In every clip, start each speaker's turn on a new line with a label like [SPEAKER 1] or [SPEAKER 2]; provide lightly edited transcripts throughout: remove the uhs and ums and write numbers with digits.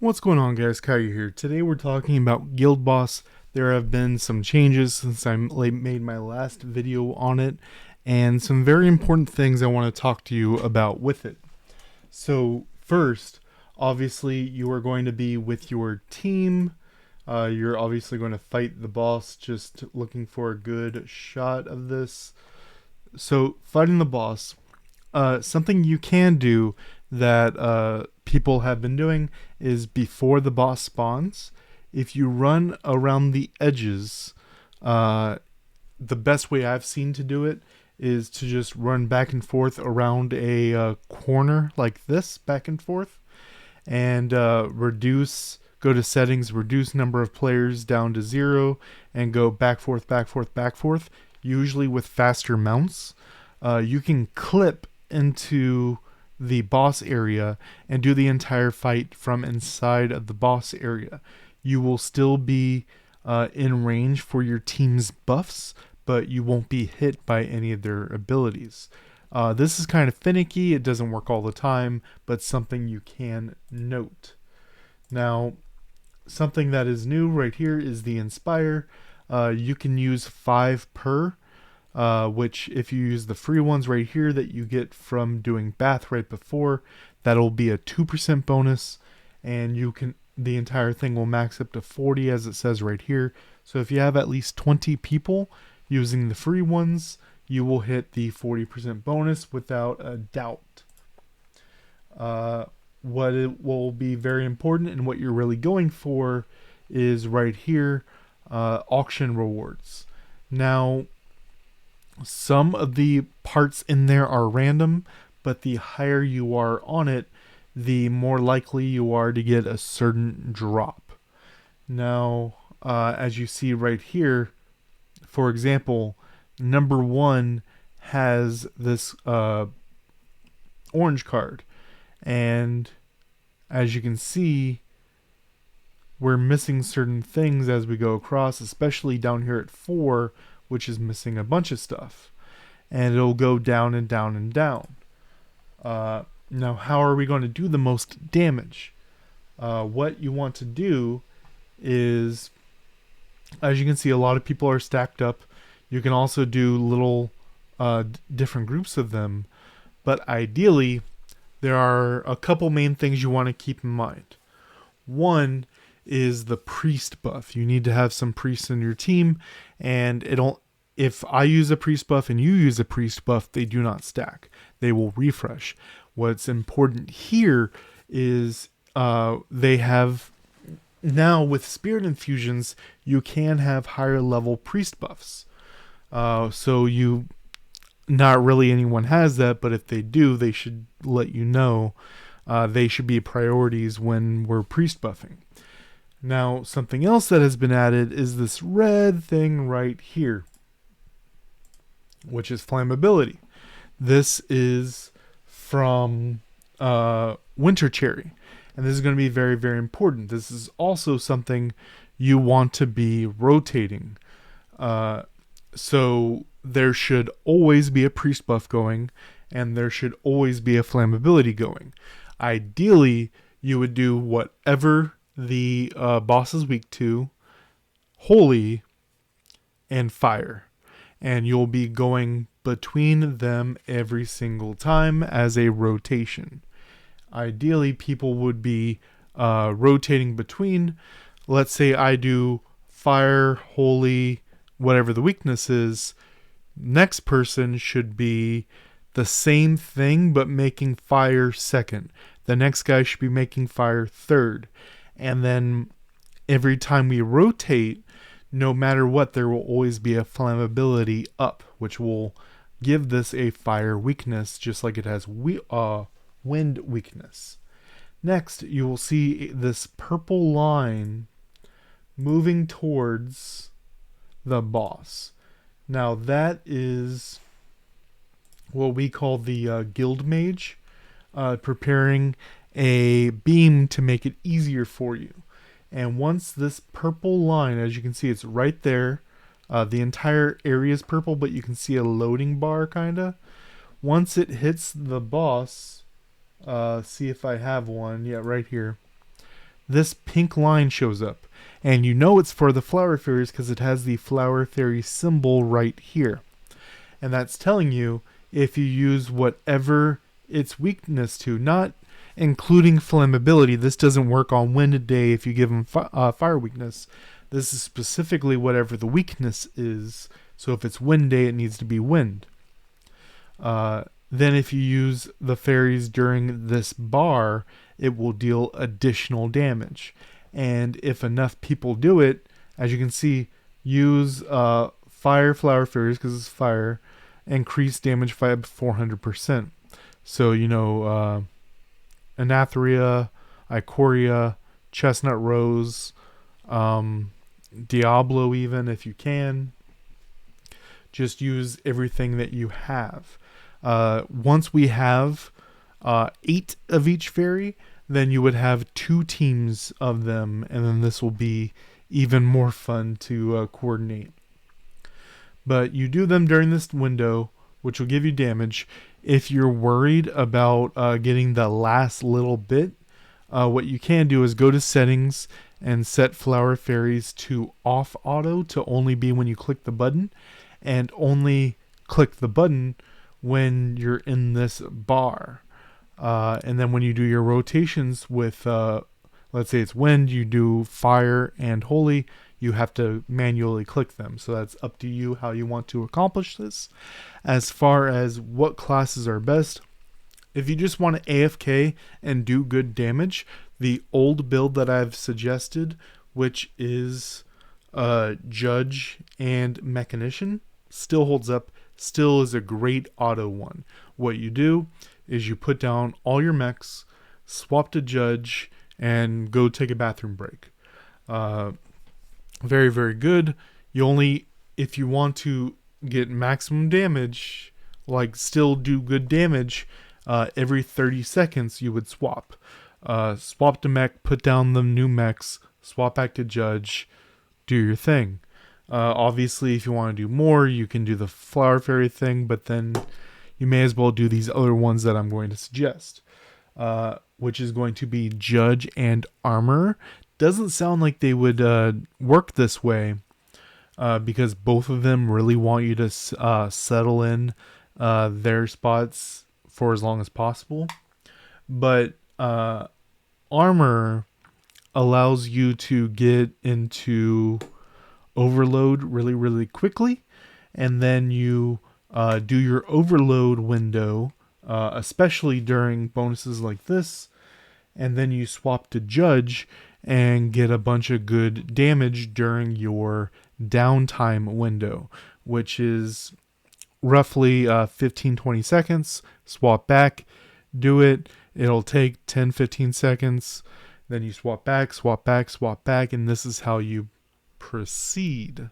[SPEAKER 1] What's going on, guys? Kigerr here. Today we're talking about Guild Boss. There have been some changes since I made my last video on it, and some very important things I want to talk to you about with it. So first, obviously you are going to be with your team. You're obviously going to fight the boss, just looking for a good shot of this. So fighting the boss, something you can do that people have been doing is before the boss spawns, if you run around the edges, the best way I've seen to do it is to just run back and forth around a corner like this, back and forth, and go to settings, reduce number of players down to 0, and go back, forth, back, forth, back, forth, usually with faster mounts. You can clip into the boss area and do the entire fight from inside of the boss area. You will still be in range for your team's buffs, but you won't be hit by any of their abilities. This is kind of finicky. It doesn't work all the time, but something you can note. Now, something that is new right here is the Inspire. You can use 5 per, which if you use the free ones right here that you get from doing Bath right before, that'll be a 2% bonus, and the entire thing will max up to 40 as it says right here. So if you have at least 20 people using the free ones, you will hit the 40% bonus without a doubt. What it will be very important and what you're really going for is right here, auction rewards. Now, some of the parts in there are random, but the higher you are on it, the more likely you are to get a certain drop. Now, as you see right here, for example, number 1 has this orange card, and as you can see, we're missing certain things as we go across, especially down here at 4, which is missing a bunch of stuff, and it'll go down and down and down. Now, how are we going to do the most damage? What you want to do is, as you can see, a lot of people are stacked up. You can also do little different groups of them, but ideally there are a couple main things you want to keep in mind. One is the priest buff. You need to have some priests in your team, and if I use a priest buff and you use a priest buff, they do not stack. They will refresh. What's important here is they have, now with spirit infusions, you can have higher level priest buffs. Not really anyone has that, but if they do, they should let you know. They should be priorities when we're priest buffing. Now, something else that has been added is this red thing right here, which is flammability. This is from Winter Cherry, and this is going to be very, very important. This is also something you want to be rotating. So there should always be a priest buff going, and there should always be a flammability going. Ideally, you would do whatever the boss is weak to, holy, and fire, and you'll be going between them every single time as a rotation. Ideally, people would be rotating between. Let's say I do fire, holy, whatever the weakness is. Next person should be the same thing but making fire second. The next guy should be making fire third. And then every time we rotate, no matter what, there will always be a flammability up, which will give this a fire weakness, just like it has wind weakness. Next, you will see this purple line moving towards the boss. Now that is what we call the guild mage, preparing a beam to make it easier for you. And once this purple line, as you can see, it's right there. The entire area is purple, but you can see a loading bar kinda. Once it hits the boss, see if I have one. Yeah, right here. this pink line shows up. And you know it's for the flower fairies because it has the flower fairy symbol right here. And that's telling you if you use whatever its weakness to, not including flammability. This doesn't work on wind day if you give them fire weakness. This is specifically whatever the weakness is. So if it's wind day, it needs to be wind. Then if you use the fairies during this bar, it will deal additional damage. And if enough people do it, as you can see, use fire flower fairies because it's fire, increase damage by 400%. So, Anatheria, Ikoria, Chestnut Rose, Diablo even if you can. Just use everything that you have. Once we have 8 of each fairy, then you would have 2 teams of them, and then this will be even more fun to coordinate. But you do them during this window, which will give you damage. If you're worried about getting the last little bit, what you can do is go to settings and set flower fairies to off auto to only be when you click the button, and only click the button when you're in this bar. And then when you do your rotations with, let's say it's wind, you do fire and holy, you have to manually click them. So that's up to you how you want to accomplish this. As far as what classes are best, if you just want to AFK and do good damage, the old build that I've suggested, which is Judge and Mechanician, still holds up, still is a great auto one. What you do is you put down all your mechs, swap to Judge, and go take a bathroom break. Very, very good. You only, if you want to get maximum damage, like still do good damage, every 30 seconds you would swap. Swap to mech, put down the new mechs, swap back to Judge, do your thing. Obviously, if you want to do more, you can do the flower fairy thing, but then you may as well do these other ones that I'm going to suggest, which is going to be Judge and Armor. Doesn't sound like they would work this way because both of them really want you to settle in their spots for as long as possible. But Armor allows you to get into overload really, really quickly, and then you do your overload window, especially during bonuses like this, and then you swap to Judge and get a bunch of good damage during your downtime window, which is roughly 15-20 seconds. Swap back, do it. It'll take 10-15 seconds. Then you swap back, swap back, swap back, and this is how you proceed.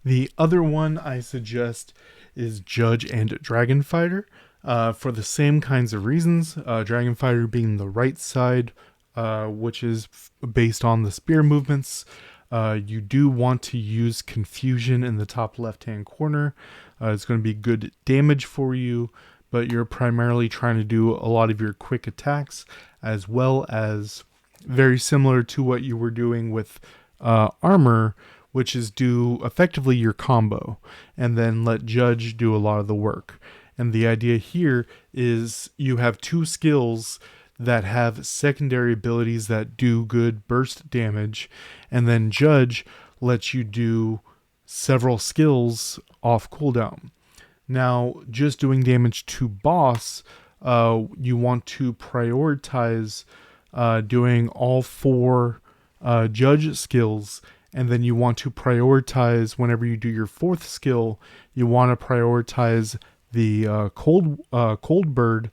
[SPEAKER 1] The other one I suggest is Judge and Dragon Fighter, for the same kinds of reasons. Dragon Fighter being the right side, which is based on the spear movements. You do want to use Confusion in the top left hand corner. It's going to be good damage for you, but you're primarily trying to do a lot of your quick attacks, as well as very similar to what you were doing with Armor, which is do effectively your combo and then let Judge do a lot of the work. And the idea here is you have 2 skills that have secondary abilities that do good burst damage, and then Judge lets you do several skills off cooldown. Now, just doing damage to boss, you want to prioritize doing all 4 Judge skills, and then you want to prioritize whenever you do your 4th skill, you want to prioritize the cold bird,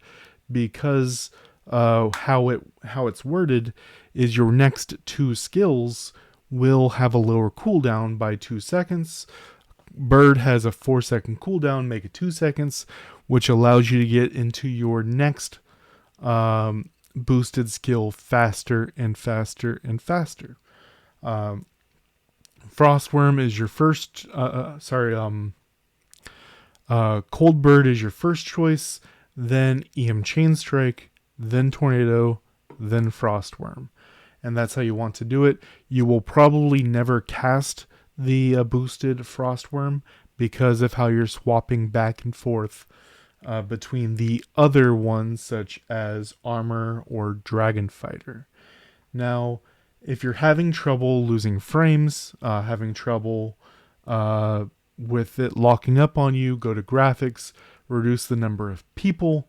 [SPEAKER 1] because how it's worded is your next 2 skills will have a lower cooldown by 2 seconds. Bird has a 4-second cooldown, make it 2 seconds, which allows you to get into your next boosted skill faster and faster and faster. Frostworm is your first, Cold Bird is your first choice, then EM Chain Strike, then Tornado, then Frostworm. and that's how you want to do it. You will probably never cast the boosted Frostworm because of how you're swapping back and forth between the other ones, such as Armor or Dragon Fighter. Now, if you're having trouble losing frames, having trouble with it locking up on you, go to graphics, reduce the number of people,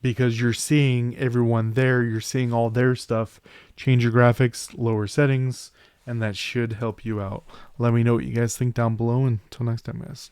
[SPEAKER 1] because you're seeing everyone there, you're seeing all their stuff. Change your graphics, lower settings, and that should help you out. Let me know what you guys think down below. Until next time, guys.